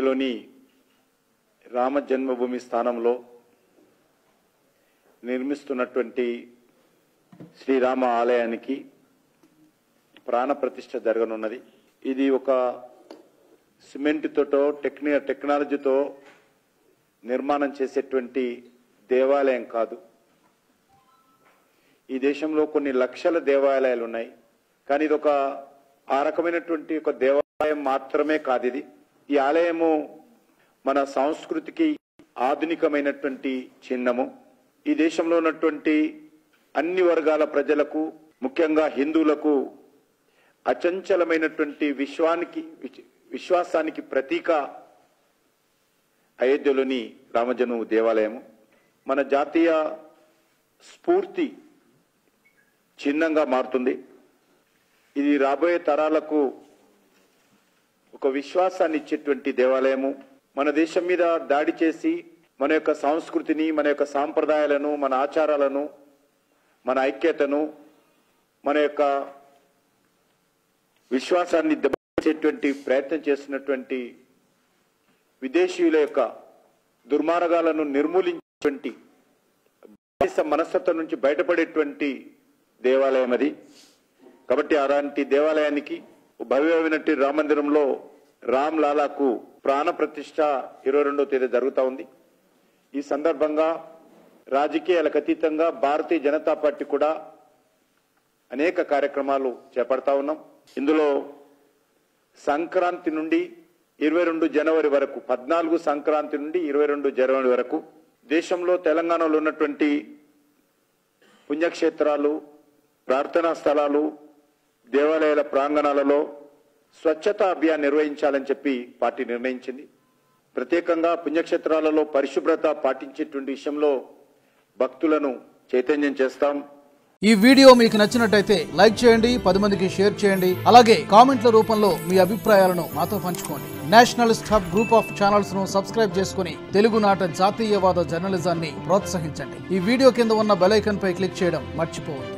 అయోధ్యలోని రామ జన్మభూమి స్థానంలో నిర్మిస్తున్నటువంటి శ్రీరామ ఆలయానికి ప్రాణ ప్రతిష్ఠ జరగనున్నది. ఇది ఒక సిమెంట్ తోటో టెక్నాలజీతో నిర్మాణం చేసేటువంటి దేవాలయం కాదు. ఈ దేశంలో కొన్ని లక్షల దేవాలయాలు ఉన్నాయి, కానీ ఇది ఒక ఆ రకమైనటువంటి ఒక దేవాలయం మాత్రమే కాదు. ఈ ఆలయము మన సంస్కృతికి ఆధునికమైనటువంటి చిహ్నము. ఈ దేశంలో ఉన్నటువంటి అన్ని వర్గాల ప్రజలకు, ముఖ్యంగా హిందువులకు అచంచలమైనటువంటి విశ్వాసానికి ప్రతీక అయోధ్యలోని రామజన్మ దేవాలయము. మన జాతీయ స్ఫూర్తి చిహ్నంగా మారుతుంది. ఇది రాబోయే తరాలకు ఒక విశ్వాసాన్ని ఇచ్చేటువంటి దేవాలయము. మన దేశం మీద దాడి చేసి మన యొక్క సంస్కృతిని, మన యొక్క సాంప్రదాయాలను, మన ఆచారాలను, మన ఐక్యతను, మన యొక్క విశ్వాసాన్ని దెబ్బతీసేటువంటి ప్రయత్నం చేస్తున్నటువంటి విదేశీయుల యొక్క దుర్మార్గాలను నిర్మూలించేటువంటి మనస్తత్వం నుంచి బయటపడేటువంటి దేవాలయం అది. కాబట్టి అలాంటి దేవాలయానికి భవ్యమైనటువంటి రామ మందిరంలో రామ్ లాలాకు ప్రాణ ప్రతిష్ఠ 22వ తేదీ జరుగుతూ ఉంది. ఈ సందర్భంగా రాజకీయాలకు అతీతంగా భారతీయ జనతా పార్టీ కూడా అనేక కార్యక్రమాలు చేపడతా ఉన్నాం. ఇందులో సంక్రాంతి నుండి 22 జనవరి వరకు, 14 సంక్రాంతి నుండి 22 జనవరి వరకు దేశంలో తెలంగాణలో ఉన్నటువంటి పుణ్యక్షేత్రాలు, ప్రార్థనా స్థలాలు, దేవాలయాల ప్రాంగణాలలో స్వచ్ఛతా అభియాన్ నిర్వహించాలని చెప్పి పార్టీ నిర్ణయించింది. ప్రత్యేకంగా పుణ్యక్షేత్రాలలో పరిశుభ్రత పాటించేటువంటి విషయంలో భక్తులను చైతన్యం చేస్తాం. ఈ వీడియో మీకు నచ్చినట్టయితే లైక్ చేయండి, 10 మందికి షేర్ చేయండి. అలాగే కామెంట్ల రూపంలో మీ అభిప్రాయాలను మాతో పంచుకోండి. Nationalist hub group of channels ను సబ్స్క్రైబ్ చేసుకుని తెలుగునాట జాతీయవాద జర్నలిజాన్ని ప్రోత్సహించండి. ఈ వీడియో కింద ఉన్న బెల్ ఐకాన్ పై క్లిక్ చేయడం మర్చిపోవద్దు.